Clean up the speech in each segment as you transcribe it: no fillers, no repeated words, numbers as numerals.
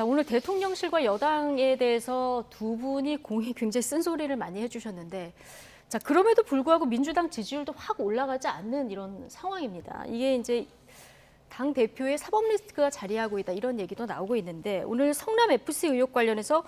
자, 오늘 대통령실과 여당에 대해서 두 분이 공이 굉장히 쓴소리를 많이 해주셨는데, 자, 그럼에도 불구하고 민주당 지지율도 확 올라가지 않는 이런 상황입니다. 이게 이제 당 대표의 사법 리스크가 자리하고 있다 이런 얘기도 나오고 있는데, 오늘 성남 FC 의혹 관련해서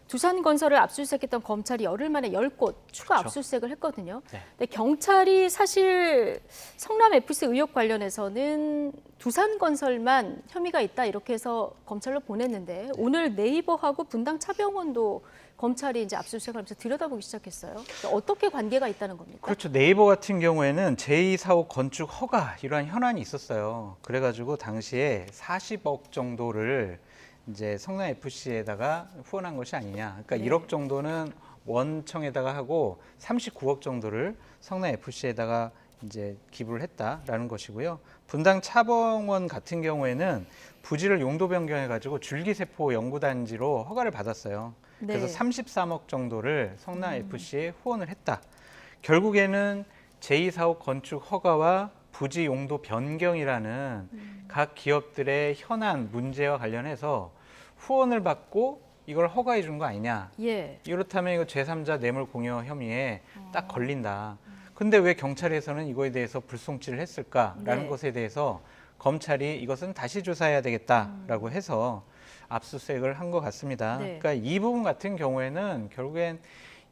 두산건설을 압수수색했던 검찰이 열흘 만에 10곳 추가 그렇죠. 압수수색을 했거든요. 네. 근데 경찰이 사실 성남 FC 의혹 관련해서는 두산건설만 혐의가 있다 이렇게 해서 검찰로 보냈는데, 오늘 네이버하고 분당 차병원도 검찰이 이제 압수수색하면서 들여다보기 시작했어요. 어떻게 관계가 있다는 겁니까? 그렇죠. 네이버 같은 경우에는 제2사옥 건축 허가 이러한 현안이 있었어요. 그래가지고 당시에 40억 정도를 이제 성남 FC에다가 후원한 것이 아니냐. 그러니까 네. 1억 정도는 원청에다가 하고 39억 정도를 성남 FC에다가 이제 기부를 했다라는 것이고요. 분당 차병원 같은 경우에는 부지를 용도 변경해가지고 줄기세포 연구단지로 허가를 받았어요. 그래서 네. 33억 정도를 성남 FC에 후원을 했다. 결국에는 제2사옥 건축 허가와 부지 용도 변경이라는 각 기업들의 현안 문제와 관련해서 후원을 받고 이걸 허가해 준 거 아니냐. 예. 이렇다면 이거 제3자 뇌물 공여 혐의에 딱 걸린다. 근데 왜 경찰에서는 이거에 대해서 불송치를 했을까라는 네. 것에 대해서 검찰이 이것은 다시 조사해야 되겠다라고 해서 압수수색을 한 것 같습니다. 네. 그러니까 이 부분 같은 경우에는 결국엔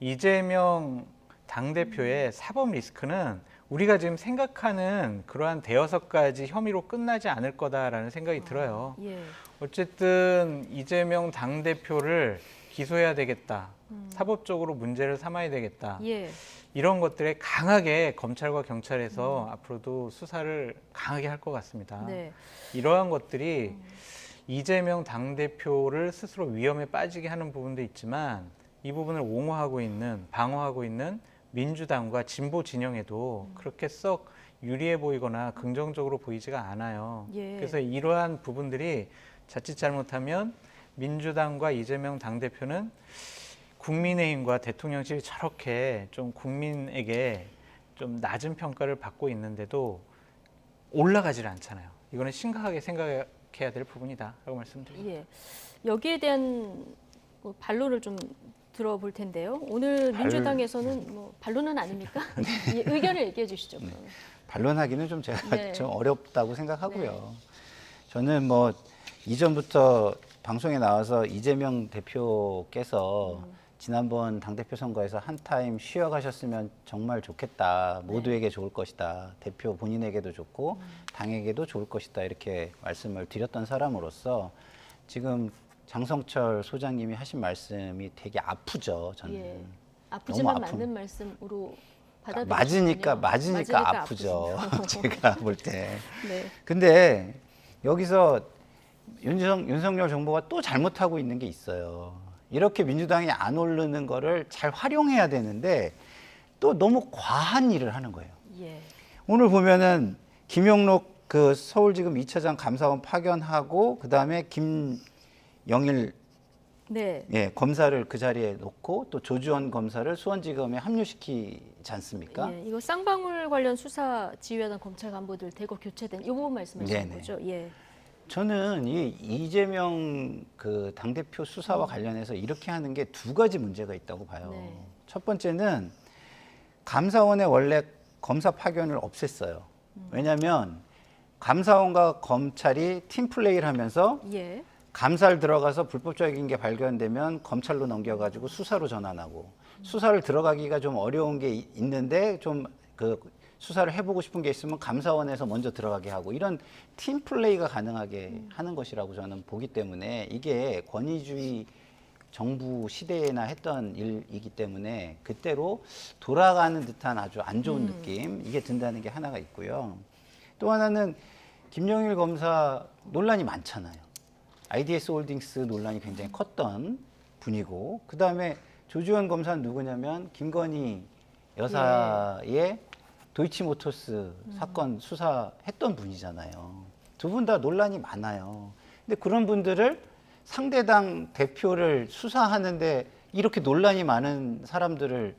이재명 당대표의 사법 리스크는 우리가 지금 생각하는 그러한 대여섯 가지 혐의로 끝나지 않을 거다라는 생각이 들어요. 예. 어쨌든 이재명 당대표를 기소해야 되겠다. 사법적으로 문제를 삼아야 되겠다. 예. 이런 것들에 강하게 검찰과 경찰에서 앞으로도 수사를 강하게 할 것 같습니다. 네. 이러한 것들이 이재명 당대표를 스스로 위험에 빠지게 하는 부분도 있지만 이 부분을 옹호하고 있는, 방어하고 있는 민주당과 진보 진영에도 그렇게 썩 유리해 보이거나 긍정적으로 보이지가 않아요. 예. 그래서 이러한 부분들이 자칫 잘못하면 민주당과 이재명 당대표는 국민의힘과 대통령실이 저렇게 좀 국민에게 좀 낮은 평가를 받고 있는데도 올라가질 않잖아요. 이거는 심각하게 생각해야 될 부분이다라고 말씀드립니다. 예. 여기에 대한 뭐 반론을 좀 들어볼 텐데요. 오늘 민주당에서는 뭐 반론은 아닙니까? 예, 의견을 얘기해 주시죠. 그러면. 반론하기는 좀 제가 네. 좀 어렵다고 생각하고요. 저는 뭐 이전부터 방송에 나와서 이재명 대표께서 지난번 당대표 선거에서 한 타임 쉬어가셨으면 정말 좋겠다. 모두에게 좋을 것이다. 대표 본인에게도 좋고 당에게도 좋을 것이다. 이렇게 말씀을 드렸던 사람으로서 지금 장성철 소장님이 하신 말씀이 되게 아프죠. 저는. 예. 아프지만 너무 아픈- 맞는 말씀으로 받아들이시군요. 맞으니까 아프죠. 제가 볼 때. 네. 근데 여기서 윤석열 정부가 또 잘못하고 있는 게 있어요. 이렇게 민주당이 안 오르는 거를 잘 활용해야 되는데 또 너무 과한 일을 하는 거예요. 예. 오늘 보면은 김용록 그 서울지검 2차장 감사원 파견하고 그다음에 김영일 네. 예, 검사를 그 자리에 놓고 또 조주원 검사를 수원지검에 합류시키지 않습니까? 예. 이거 쌍방울 관련 수사 지휘하던 검찰 간부들 대거 교체된 이 부분 말씀하시는 네네. 거죠? 예. 저는 이 이재명 그 당대표 수사와 관련해서 이렇게 하는 게 두 가지 문제가 있다고 봐요. 네. 첫 번째는 감사원에 원래 검사 파견을 없앴어요. 왜냐하면 감사원과 검찰이 팀플레이를 하면서 예. 감사를 들어가서 불법적인 게 발견되면 검찰로 넘겨가지고 수사로 전환하고 수사를 들어가기가 좀 어려운 게 있는데 좀 그 수사를 해보고 싶은 게 있으면 감사원에서 먼저 들어가게 하고 이런 팀 플레이가 가능하게 하는 것이라고 저는 보기 때문에 이게 권위주의 정부 시대에나 했던 일이기 때문에 그때로 돌아가는 듯한 아주 안 좋은 느낌 이게 든다는 게 하나가 있고요. 또 하나는 김영일 검사 논란이 많잖아요. IDS 홀딩스 논란이 굉장히 컸던 분이고 그다음에 조주원 검사는 누구냐면 김건희 여사의 도이치모터스 사건 수사했던 분이잖아요. 두 분 다 논란이 많아요. 근데 그런 분들을 상대당 대표를 수사하는데 이렇게 논란이 많은 사람들을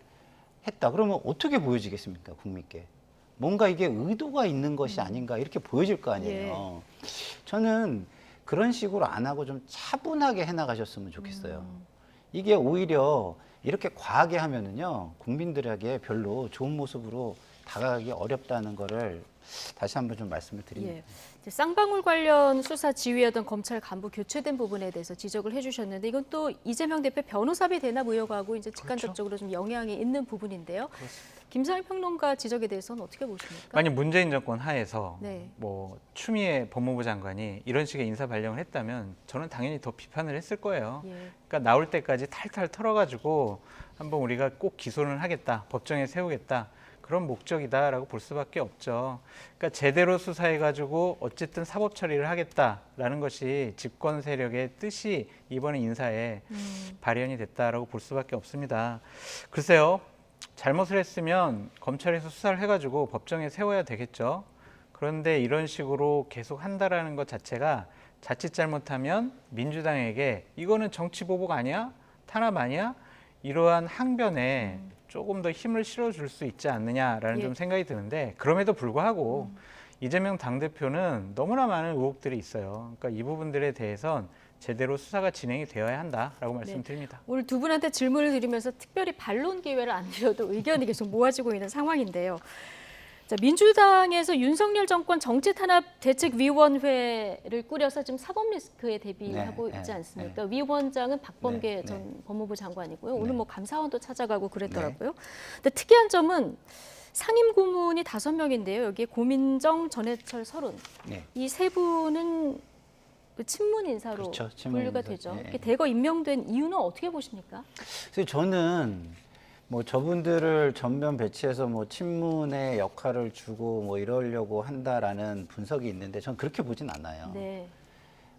했다. 그러면 어떻게 보여지겠습니까, 국민께? 뭔가 이게 의도가 있는 것이 아닌가 이렇게 보여질 거 아니에요. 저는 그런 식으로 안 하고 좀 차분하게 해나가셨으면 좋겠어요. 이게 오히려 이렇게 과하게 하면은요, 국민들에게 별로 좋은 모습으로 다가가기 어렵다는 거를 다시 한번 좀 말씀을 드립니다. 예. 이제 쌍방울 관련 수사 지휘하던 검찰 간부 교체된 부분에 대해서 지적을 해주셨는데 이건 또 이재명 대표 변호사비 대납 의혹하고 이제 직간접적으로 좀 영향이 있는 부분인데요. 김상일 평론가 지적에 대해서는 어떻게 보십니까? 만약 문재인 정권 하에서 네. 뭐 추미애 법무부 장관이 이런 식의 인사 발령을 했다면 저는 당연히 더 비판을 했을 거예요. 예. 그러니까 나올 때까지 탈탈 털어가지고 한번 우리가 꼭 기소를 하겠다, 법정에 세우겠다. 그런 목적이다라고 볼 수밖에 없죠. 그러니까 제대로 수사해가지고 어쨌든 사법 처리를 하겠다라는 것이 집권 세력의 뜻이 이번에 인사에 발현이 됐다라고 볼 수밖에 없습니다. 글쎄요, 잘못을 했으면 검찰에서 수사를 해가지고 법정에 세워야 되겠죠. 그런데 이런 식으로 계속 한다라는 것 자체가 자칫 잘못하면 민주당에게 이거는 정치 보복 아니야? 탄압 아니야? 이러한 항변에 조금 더 힘을 실어줄 수 있지 않느냐라는 예. 좀 생각이 드는데 그럼에도 불구하고 이재명 당대표는 너무나 많은 의혹들이 있어요. 그러니까 이 부분들에 대해선 제대로 수사가 진행이 되어야 한다라고 말씀드립니다. 오늘 두 분한테 질문을 드리면서 특별히 반론 기회를 안 드려도 의견이 계속 모아지고 있는 상황인데요. 자, 민주당에서 윤석열 정권 정치탄압대책위원회를 꾸려서 지금 사법 리스크에 대비하고 네, 있지 네, 않습니까? 위원장은 박범계 네, 전 법무부 장관이고요. 네. 오늘 뭐 감사원도 찾아가고 그랬더라고요. 근데 특이한 점은 상임 고문이 5명인데요. 여기에 고민정, 전해철, 서른. 네. 이 세 분은 그 친문 인사로 그렇죠, 친문 분류가 인사. 되죠. 네. 이렇게 대거 임명된 이유는 어떻게 보십니까? 그래서 저는 뭐 저분들을 전면 배치해서 뭐 친문의 역할을 주고 뭐 이러려고 한다라는 분석이 있는데 저는 그렇게 보진 않아요. 네.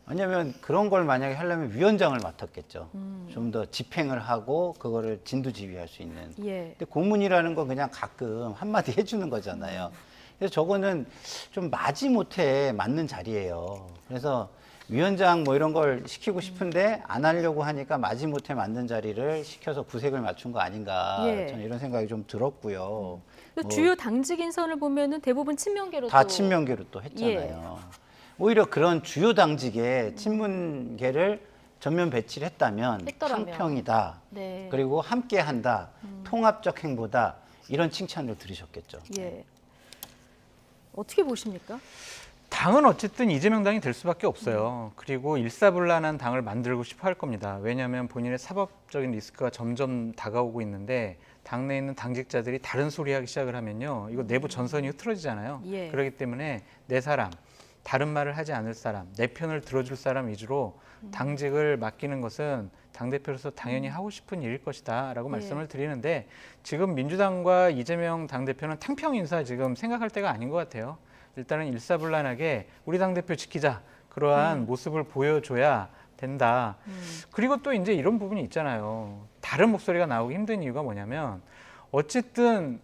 왜냐하면 그런 걸 만약에 하려면 위원장을 맡았겠죠. 좀 더 집행을 하고 그거를 진두지휘할 수 있는. 예. 근데 고문이라는 건 그냥 가끔 한마디 해주는 거잖아요. 그래서 저거는 좀 마지못해 맞는 자리예요. 그래서 위원장 뭐 이런 걸 시키고 싶은데 안 하려고 하니까 마지못해 맞는 자리를 시켜서 구색을 맞춘 거 아닌가. 예. 저는 이런 생각이 좀 들었고요. 그 뭐 주요 당직 인선을 보면은 대부분 친명계로 다 또 친명계로 또 했잖아요. 오히려 그런 주요 당직에 친문계를 전면 배치를 했다면 했더라면. 탕평이다. 네. 그리고 함께한다. 통합적 행보다. 이런 칭찬을 들으셨겠죠. 예. 어떻게 보십니까? 당은 어쨌든 이재명 당이 될 수밖에 없어요. 그리고 일사불란한 당을 만들고 싶어 할 겁니다. 왜냐하면 본인의 사법적인 리스크가 점점 다가오고 있는데 당내에 있는 당직자들이 다른 소리 하기 시작을 하면요. 이거 내부 전선이 흐트러지잖아요. 예. 그렇기 때문에 내 사람, 다른 말을 하지 않을 사람, 내 편을 들어줄 사람 위주로 당직을 맡기는 것은 당대표로서 당연히 하고 싶은 일일 것이다 라고 예. 말씀을 드리는데 지금 민주당과 이재명 당대표는 탕평 인사 지금 생각할 때가 아닌 것 같아요. 일단은 일사불란하게 우리 당대표 지키자 그러한 모습을 보여줘야 된다. 그리고 또 이제 이런 부분이 있잖아요. 다른 목소리가 나오기 힘든 이유가 뭐냐면 어쨌든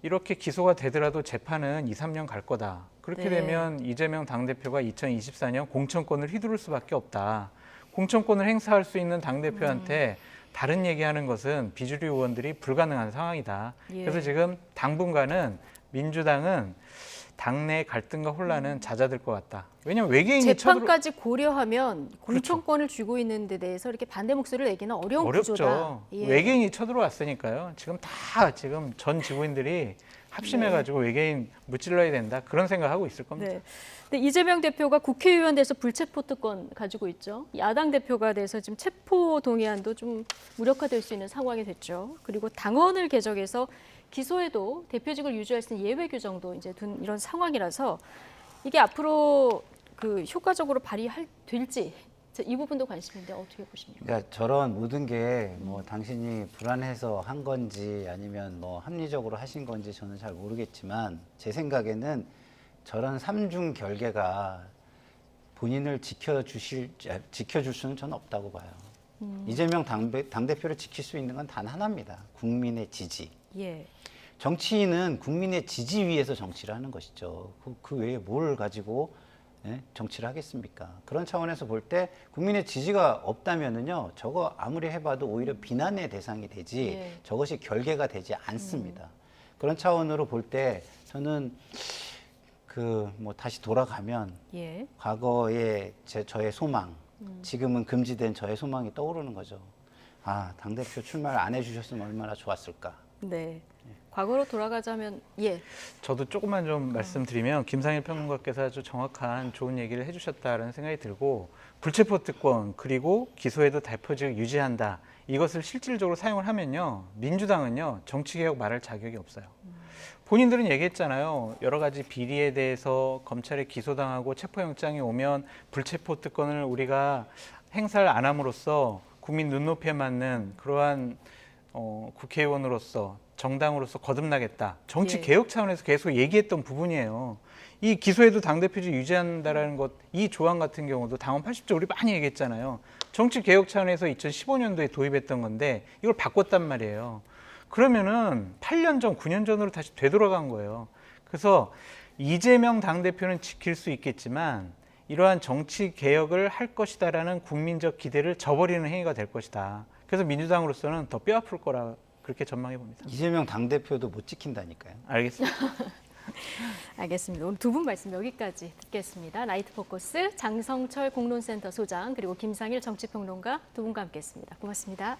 이렇게 기소가 되더라도 재판은 2, 3년 갈 거다. 그렇게 네. 되면 이재명 당대표가 2024년 공천권을 휘두를 수밖에 없다. 공천권을 행사할 수 있는 당대표한테 다른 얘기하는 것은 비주류 의원들이 불가능한 상황이다. 예. 그래서 지금 당분간은 민주당은 당내 갈등과 혼란은 잦아들 것 같다. 왜냐하면 외계인이 재판까지 고려하면 공천권을 쥐고 있는 데 대해서 이렇게 반대 목소리를 내기는 어려운 어렵죠. 구조다. 예. 외계인이 쳐들어왔으니까요. 지금 다 지금 전 지구인들이 합심해가지고 외계인 무찔러야 된다. 그런 생각하고 있을 겁니다. 네. 근데 이재명 대표가 국회의원 돼서 불체포 특권 가지고 있죠. 야당 대표가 돼서 지금 체포 동의안도 좀 무력화될 수 있는 상황이 됐죠. 그리고 당원을 개정해서 기소에도 대표직을 유지할 수 있는 예외 규정도 이제 둔 이런 상황이라서 이게 앞으로 그 효과적으로 될지 이 부분도 관심인데 어떻게 보십니까? 그러니까 저런 모든 게 뭐 당신이 불안해서 한 건지 아니면 뭐 합리적으로 하신 건지 저는 잘 모르겠지만 제 생각에는 저런 삼중 결계가 본인을 지켜줄 수는 저는 없다고 봐요. 이재명 당대표를 지킬 수 있는 건 단 하나입니다. 국민의 지지. 예. 정치인은 국민의 지지 위에서 정치를 하는 것이죠. 그 외에 뭘 가지고 정치를 하겠습니까? 그런 차원에서 볼 때 국민의 지지가 없다면은요, 저거 아무리 해봐도 오히려 비난의 대상이 되지 예. 저것이 결계가 되지 않습니다. 그런 차원으로 볼 때 저는 그 뭐 다시 돌아가면 예. 과거의 저의 소망, 지금은 금지된 저의 소망이 떠오르는 거죠. 아, 당대표 출마를 안 해주셨으면 얼마나 좋았을까. 네. 과거로 돌아가자면 예. 저도 조금만 좀 말씀드리면 김상일 평론가께서 아주 정확한 좋은 얘기를 해주셨다는 생각이 들고 불체포 특권 그리고 기소에도 대표직을 유지한다. 이것을 실질적으로 사용을 하면요. 민주당은요. 정치개혁 말할 자격이 없어요. 본인들은 얘기했잖아요. 여러 가지 비리에 대해서 검찰에 기소당하고 체포영장이 오면 불체포 특권을 우리가 행사를 안 함으로써 국민 눈높이에 맞는 그러한 국회의원으로서 정당으로서 거듭나겠다. 정치 예. 개혁 차원에서 계속 얘기했던 부분이에요. 이 기소에도 당대표직 유지한다라는 것, 이 조항 같은 경우도 당원 80조 우리 많이 얘기했잖아요. 정치 개혁 차원에서 2015년도에 도입했던 건데 이걸 바꿨단 말이에요. 그러면은 8년 전, 9년 전으로 다시 되돌아간 거예요. 그래서 이재명 당대표는 지킬 수 있겠지만 이러한 정치 개혁을 할 것이다라는 국민적 기대를 저버리는 행위가 될 것이다. 그래서 민주당으로서는 더 뼈아플 거라 그렇게 전망해 봅니다. 이재명 당대표도 못 지킨다니까요. 알겠습니다. 알겠습니다. 오늘 두 분 말씀 여기까지 듣겠습니다. 라이트 포커스 장성철 공론센터 소장 그리고 김상일 정치평론가 두 분과 함께했습니다. 고맙습니다.